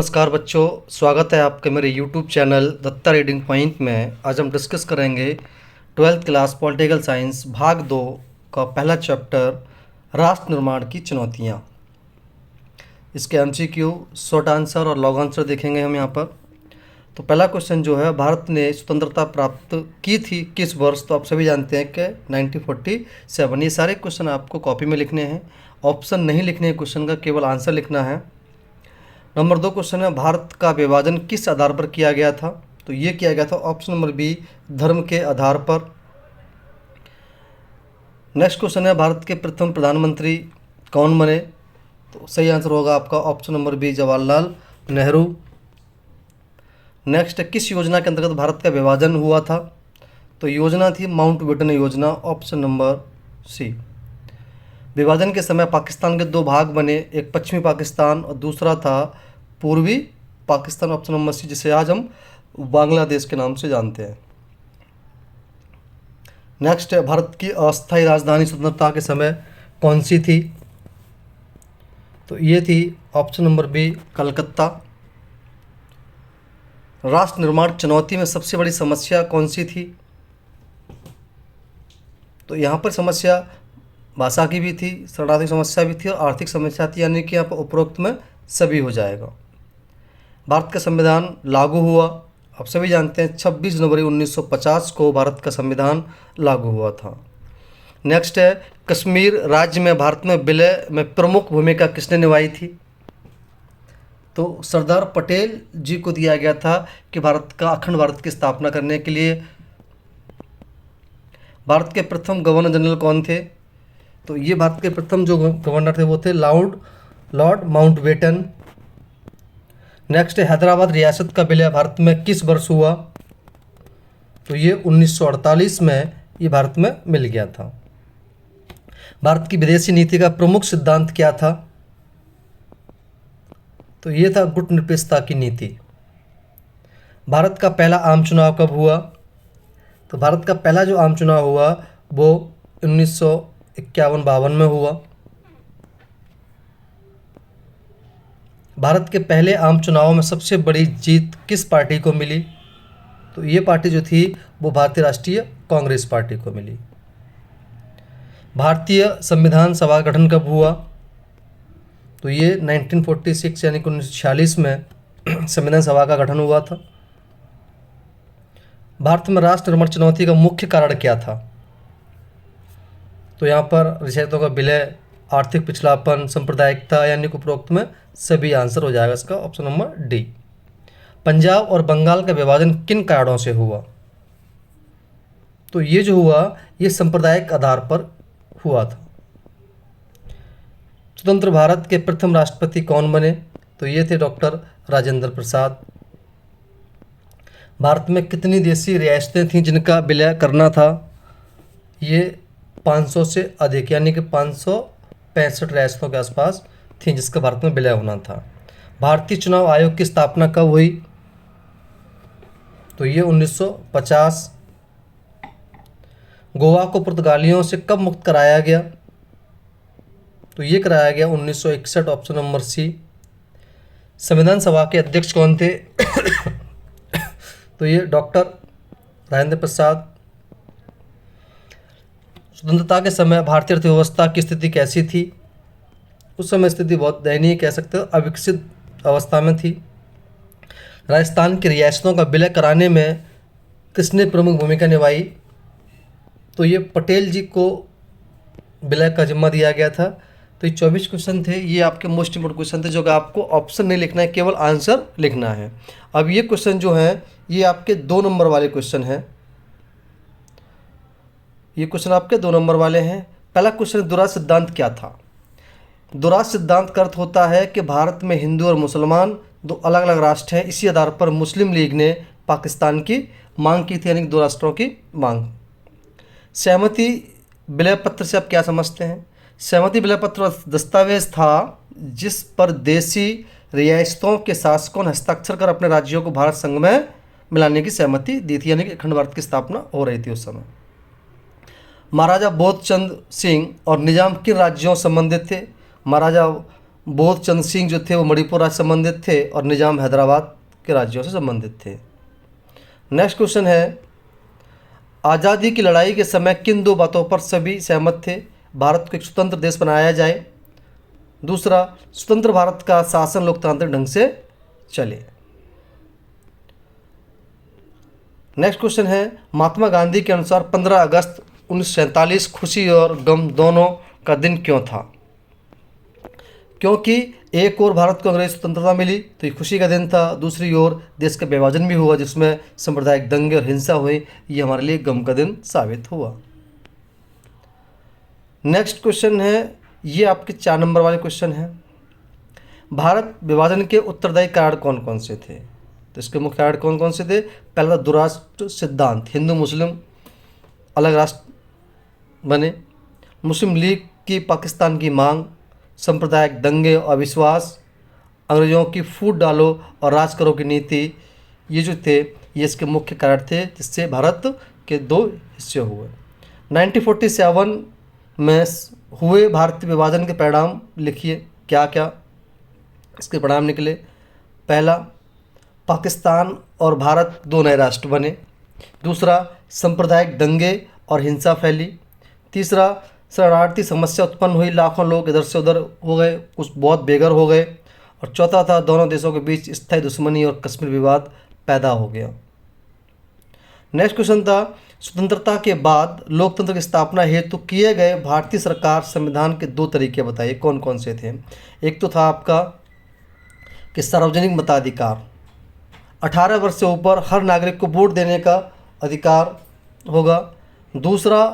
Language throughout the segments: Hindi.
नमस्कार बच्चों, स्वागत है आपके मेरे YouTube channel Datta reading point में। आज हम डिस्कस करेंगे 12th क्लास पॉलिटिकल साइंस भाग 2 का पहला चैप्टर राष्ट्र निर्माण की चुनौतियाँ। इसके MCQ, शॉर्ट आंसर और लॉन्ग आंसर देखेंगे हम यहाँ पर। तो पहला क्वेश्चन जो है, भारत ने स्वतंत्रता प्राप्त की थी किस वर्ष? तो आप सभी जानते हैं कि 1947। ये सारे क्वेश्चन आपको कॉपी में लिखने हैं, ऑप्शन नहीं लिखने हैं क्वेश्चन का, केवल आंसर लिखना है। नंबर 2 क्वेश्चन है, भारत का विभाजन किस आधार पर किया गया था? तो ये किया गया था ऑप्शन नंबर बी, धर्म के आधार पर। नेक्स्ट क्वेश्चन है, भारत के प्रथम प्रधानमंत्री कौन बने? तो सही आंसर होगा आपका option number B, Jawaharlal Nehru. Next है, किस योजना के अंतर्गत भारत का विभाजन हुआ था? तो योजना थी माउंटबेटन योजना, ऑप्शन नंबर सी। विभाजन के समय पाकिस्तान के दो भाग बने, एक पश्चिमी पाकिस्तान और दूसरा था पूर्वी पाकिस्तान, ऑप्शन नंबर सी, जिसे आज हम बांग्लादेश के नाम से जानते हैं। नेक्स्ट है, भारत की अस्थायी राजधानी स्वतंत्रता के समय कौन सी थी? तो ये थी ऑप्शन नंबर बी, कलकत्ता। राष्ट्र निर्माण चुनौती में सबसे बड़ी समस्या कौन सी थी? तो यहाँ पर समस्या भाषा की भी थी, शरणार्थी समस्या भी थी और आर्थिक समस्या थी, यानी कि यहाँ पर उपरोक्त में सभी हो जाएगा। भारत का संविधान लागू हुआ, आप सभी जानते हैं 26 जनवरी 1950 को भारत का संविधान लागू हुआ था। नेक्स्ट है, कश्मीर राज्य में भारत में विलय में प्रमुख भूमिका किसने निभाई थी? तो सरदार पटेल जी को दिया गया था कि भारत का अखंड भारत की स्थापना करने के लिए। भारत के प्रथम गवर्नर जनरल कौन थे? तो ये भारत के प्रथम जो गवर्नर थे वो थे लॉर्ड माउंटबेटन। नेक्स्ट है, हैदराबाद रियासत का विलय भारत में किस वर्ष हुआ? तो ये 1948 में ये भारत में मिल गया था। भारत की विदेशी नीति का प्रमुख सिद्धांत क्या था? तो ये था गुटनिरपेक्षता की नीति। भारत का पहला आम चुनाव कब हुआ? तो भारत का पहला जो आम चुनाव हुआ वो 1951-52 में हुआ। भारत के पहले आम चुनाव में सबसे बड़ी जीत किस पार्टी को मिली? तो ये पार्टी जो थी वो भारतीय राष्ट्रीय कांग्रेस पार्टी को मिली। भारतीय संविधान सभा का गठन कब हुआ? तो ये 1946 यानी कि 1946 में संविधान सभा का गठन हुआ था। भारत में राष्ट्र निर्माण चुनौती का मुख्य कारण क्या था? तो यहाँ पर रियासतों का विलय, आर्थिक पिछड़ापन, सांप्रदायिकता, यानी कि उपरोक्त में सभी आंसर हो जाएगा इसका ऑप्शन नंबर डी। पंजाब और बंगाल का विभाजन किन कारणों से हुआ? तो ये जो हुआ ये सांप्रदायिक आधार पर हुआ था। स्वतंत्र भारत के प्रथम राष्ट्रपति कौन बने? तो ये थे डॉक्टर राजेंद्र प्रसाद। भारत में कितनी देशी रियासतें थीं जिनका विलय करना था? ये 500 से अधिक, यानी कि 565 रियासतों के आसपास थी जिसका भारत में विलय होना था। भारतीय चुनाव आयोग की स्थापना कब हुई? तो ये 1950। गोवा को पुर्तगालियों से कब मुक्त कराया गया? तो ये कराया गया 1961, ऑप्शन नंबर सी। संविधान सभा के अध्यक्ष कौन थे? तो ये डॉक्टर राजेंद्र प्रसाद। स्वतंत्रता के समय भारतीय अर्थव्यवस्था की स्थिति कैसी थी? उस समय स्थिति बहुत दयनीय कह सकते हो, अविकसित अवस्था में थी। राजस्थान की रियासतों का विलय कराने में किसने प्रमुख भूमिका निभाई? तो ये पटेल जी को विलय का जिम्मा दिया गया था। तो ये 24 क्वेश्चन थे, ये आपके मोस्ट इंपोर्टेंट क्वेश्चन थे जो कि आपको ऑप्शन नहीं लिखना है, केवल आंसर लिखना है। अब ये क्वेश्चन जो है ये आपके 2 नंबर वाले क्वेश्चन हैं। ये क्वेश्चन आपके 2 नंबर वाले हैं। पहला क्वेश्चन, दुराज सिद्धांत क्या था? दुराज सिद्धांत का अर्थ होता है कि भारत में हिंदू और मुसलमान दो अलग अलग राष्ट्र हैं, इसी आधार पर मुस्लिम लीग ने पाकिस्तान की मांग की थी, यानी कि 2 राष्ट्रों की मांग। सहमति विलय पत्र से आप क्या समझते हैं? सहमति विलय पत्र दस्तावेज था जिस पर देशी रियासतों के शासकों ने हस्ताक्षर कर अपने राज्यों को भारत संघ में मिलाने की सहमति दी थी, यानी कि अखंड भारत की स्थापना हो रही थी उस समय। महाराजा बोधचंद सिंह और निजाम किन राज्यों से संबंधित थे? महाराजा बोध चंद सिंह जो थे वो मणिपुर राज्य से संबंधित थे और निजाम हैदराबाद के राज्यों से संबंधित थे। नेक्स्ट क्वेश्चन है, आज़ादी की लड़ाई के समय किन दो बातों पर सभी सहमत थे? भारत को एक स्वतंत्र देश बनाया जाए, दूसरा स्वतंत्र भारत का शासन लोकतांत्रिक ढंग से चले। नेक्स्ट क्वेश्चन है, महात्मा गांधी के अनुसार 15 अगस्त 1947 खुशी और गम दोनों का दिन क्यों था? क्योंकि एक ओर भारत को अंग्रेज स्वतंत्रता मिली तो ये खुशी का दिन था, दूसरी ओर देश का विभाजन भी हुआ जिसमें सांप्रदायिक दंगे और हिंसा हुई, ये हमारे लिए गम का दिन साबित हुआ। नेक्स्ट क्वेश्चन है, ये आपके 4 नंबर वाले क्वेश्चन है, भारत विभाजन के उत्तरदायी कारण कौन कौन से थे? तो इसके मुख्य कारण कौन कौन से थे? पहला दुराष्ट्र सिद्धांत, हिंदू मुस्लिम अलग राष्ट्र बने, मुस्लिम लीग की पाकिस्तान की मांग, सांप्रदायिक दंगे और अविश्वास, अंग्रेज़ों की फूट डालो और राज करो की नीति, ये जो थे ये इसके मुख्य कारण थे जिससे भारत के 2 हिस्से हुए। 1947 में हुए भारतीय विभाजन के परिणाम लिखिए, क्या क्या इसके परिणाम निकले। पहला, पाकिस्तान और भारत 2 नए राष्ट्र बने। दूसरा, सांप्रदायिक दंगे और हिंसा फैली। तीसरा, शरणार्थी समस्या उत्पन्न हुई, लाखों लोग इधर से उधर हो गए, कुछ बहुत बेघर हो गए। और चौथा था, दोनों देशों के बीच स्थायी दुश्मनी और कश्मीर विवाद पैदा हो गया। नेक्स्ट क्वेश्चन था, स्वतंत्रता के बाद लोकतंत्र की स्थापना हेतु किए गए भारतीय सरकार संविधान के 2 तरीके बताइए, कौन कौन से थे? एक तो था आपका कि सार्वजनिक मताधिकार, 18 वर्ष से ऊपर हर नागरिक को वोट देने का अधिकार होगा। दूसरा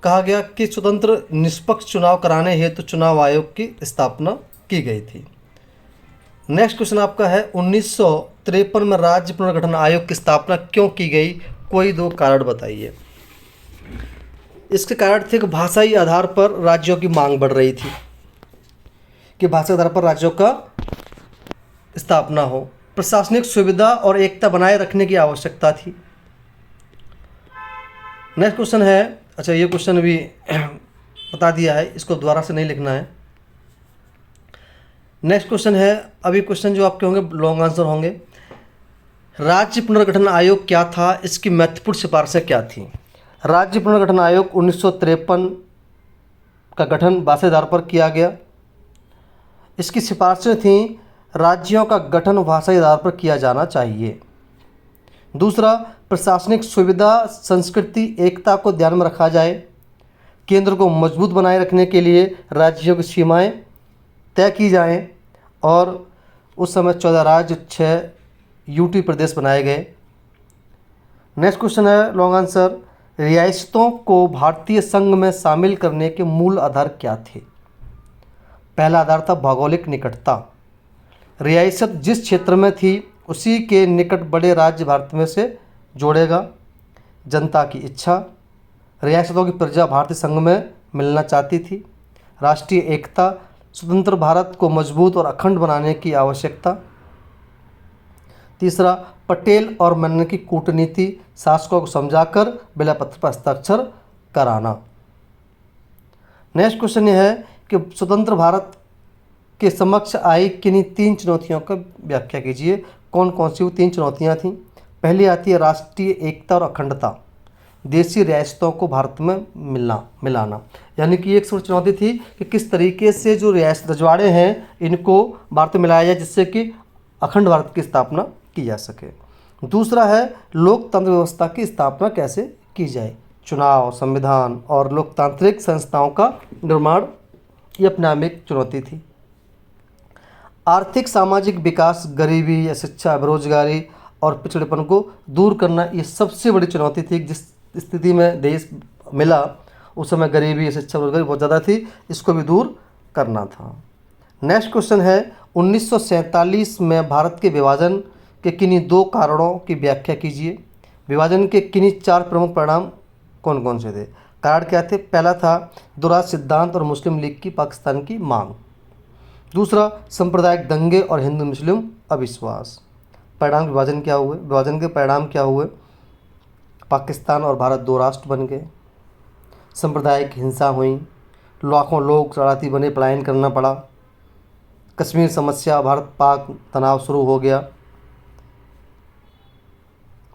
कहा गया कि स्वतंत्र निष्पक्ष चुनाव कराने हेतु चुनाव आयोग की स्थापना की गई थी। नेक्स्ट क्वेश्चन आपका है, 1953 में राज्य पुनर्गठन आयोग की स्थापना क्यों की गई? कोई 2 कारण बताइए। इसके कारण थे कि भाषाई आधार पर राज्यों की मांग बढ़ रही थी कि भाषा आधार पर राज्यों का स्थापना हो, प्रशासनिक सुविधा और एकता बनाए रखने की आवश्यकता थी। नेक्स्ट क्वेश्चन है, अच्छा ये क्वेश्चन भी बता दिया है, इसको दोबारा से नहीं लिखना है। नेक्स्ट क्वेश्चन है, अभी क्वेश्चन जो आपके होंगे लॉन्ग आंसर होंगे। राज्य पुनर्गठन आयोग क्या था? इसकी महत्वपूर्ण सिफारिशें क्या थीं? राज्य पुनर्गठन आयोग 1953 का गठन भाषा आधार पर किया गया। इसकी सिफारिशें थीं, राज्यों का गठन भाषाई आधार पर किया जाना चाहिए। दूसरा, प्रशासनिक सुविधा संस्कृति एकता को ध्यान में रखा जाए। केंद्र को मजबूत बनाए रखने के लिए राज्यों की सीमाएं तय की जाएं और उस समय 14 राज्य 6 यूटी प्रदेश बनाए गए। नेक्स्ट क्वेश्चन है लॉन्ग आंसर, रियासतों को भारतीय संघ में शामिल करने के मूल आधार क्या थे? पहला आधार था भौगोलिक निकटता, रियासत जिस क्षेत्र में थी उसी के निकट बड़े राज्य भारत में से जोड़ेगा। जनता की इच्छा, रियासतों की प्रजा भारतीय संघ में मिलना चाहती थी। राष्ट्रीय एकता, स्वतंत्र भारत को मजबूत और अखंड बनाने की आवश्यकता। तीसरा, पटेल और मन्ना की कूटनीति, शासकों को समझाकर बिलापत्र पर हस्ताक्षर कराना। नेक्स्ट क्वेश्चन यह है कि स्वतंत्र भारत के समक्ष आई किन्हीं 3 चुनौतियों का व्याख्या कीजिए, कौन कौन सी वो 3 चुनौतियाँ थीं? पहली आती है राष्ट्रीय एकता और अखंडता, देशी रियासतों को भारत में मिलाना, यानी कि एक सबसे चुनौती थी कि किस तरीके से जो रियासत रजवाड़े हैं इनको भारत में मिलाया जाए जिससे कि अखंड भारत की स्थापना की जा सके। दूसरा है लोकतंत्र व्यवस्था की स्थापना कैसे की जाए, चुनाव, संविधान और लोकतांत्रिक संस्थाओं का निर्माण, ये अपने आप में एक चुनौती थी। आर्थिक सामाजिक विकास, गरीबी या शिक्षा, बेरोजगारी और पिछड़ेपन को दूर करना, ये सबसे बड़ी चुनौती थी। जिस स्थिति में देश मिला उस समय गरीबी, शिक्षा, बेरोजगारी बहुत ज़्यादा थी, इसको भी दूर करना था। नेक्स्ट क्वेश्चन है, 1947 में भारत के विभाजन के किन्हीं 2 कारणों की व्याख्या कीजिए। विभाजन के किन्हीं 4 प्रमुख परिणाम कौन कौन से थे? कारण क्या थे? पहला था दुराष्ट्र सिद्धांत और मुस्लिम लीग की पाकिस्तान की मांग। दूसरा, सांप्रदायिक दंगे और हिंदू मुस्लिम अविश्वास। परिणाम विभाजन क्या हुए? विभाजन के परिणाम क्या हुए? पाकिस्तान और भारत 2 राष्ट्र बन गए, सांप्रदायिक हिंसा हुई, लाखों लोग शरणार्थी बने, पलायन करना पड़ा, कश्मीर समस्या, भारत पाक तनाव शुरू हो गया।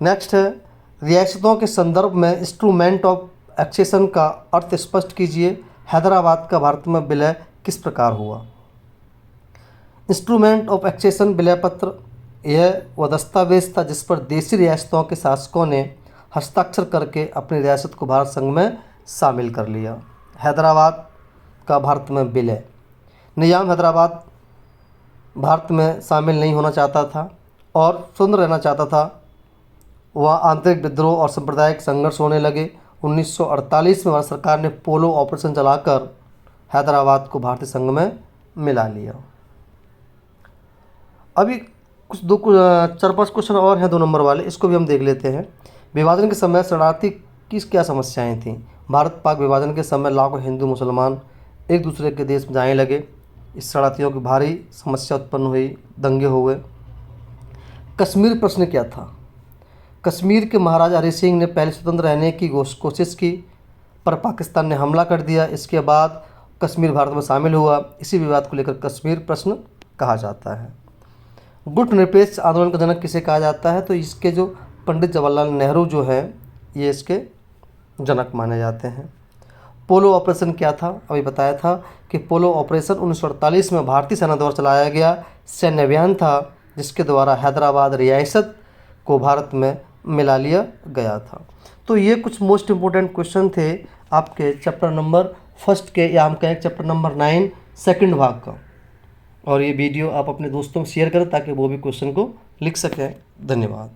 नेक्स्ट है, रियासतों के संदर्भ में इंस्ट्रूमेंट ऑफ एक्सेशन का अर्थ स्पष्ट कीजिए। हैदराबाद का भारत में विलय किस प्रकार हुआ। इंस्ट्रूमेंट ऑफ एक्सेशन विलय पत्र, यह वह दस्तावेज था जिस पर देशी रियासतों के शासकों ने हस्ताक्षर करके अपनी रियासत को भारत संघ में शामिल कर लिया। हैदराबाद का भारत में विलय, निजाम हैदराबाद भारत में शामिल नहीं होना चाहता था और स्वतंत्र रहना चाहता था। वह आंतरिक विद्रोह और सांप्रदायिक संघर्ष होने लगे। 1948 में भारत सरकार ने पोलो ऑपरेशन चलाकर हैदराबाद को भारतीय संघ में मिला लिया। अभी कुछ 4-5 क्वेश्चन और हैं 2 नंबर वाले, इसको भी हम देख लेते हैं। विभाजन के समय शरणार्थी की क्या समस्याएं थीं। भारत पाक विभाजन के समय लाखों हिंदू मुसलमान एक दूसरे के देश में जाने लगे। इस शरणार्थियों की भारी समस्या उत्पन्न हुई, दंगे हुए। कश्मीर प्रश्न क्या था। कश्मीर के महाराजा हरि सिंह ने पहले स्वतंत्र रहने की कोशिश की, पर पाकिस्तान ने हमला कर दिया। इसके बाद कश्मीर भारत में शामिल हुआ। इसी विवाद को लेकर कश्मीर प्रश्न कहा जाता है। गुट निरपेक्ष आंदोलन का जनक किसे कहा जाता है, तो इसके जो पंडित जवाहरलाल नेहरू जो है ये इसके जनक माने जाते हैं। पोलो ऑपरेशन क्या था, अभी बताया था कि पोलो ऑपरेशन 1948 में भारतीय सेना द्वारा चलाया गया सैन्य अभियान था, जिसके द्वारा हैदराबाद रियासत को भारत में मिला लिया गया था। तो ये कुछ मोस्ट इम्पोर्टेंट क्वेश्चन थे आपके चैप्टर नंबर 1 के, या हम कहें चैप्टर नंबर 9 सेकंड भाग का। और ये वीडियो आप अपने दोस्तों में शेयर करें ताकि वो भी क्वेश्चन को लिख सकें। धन्यवाद।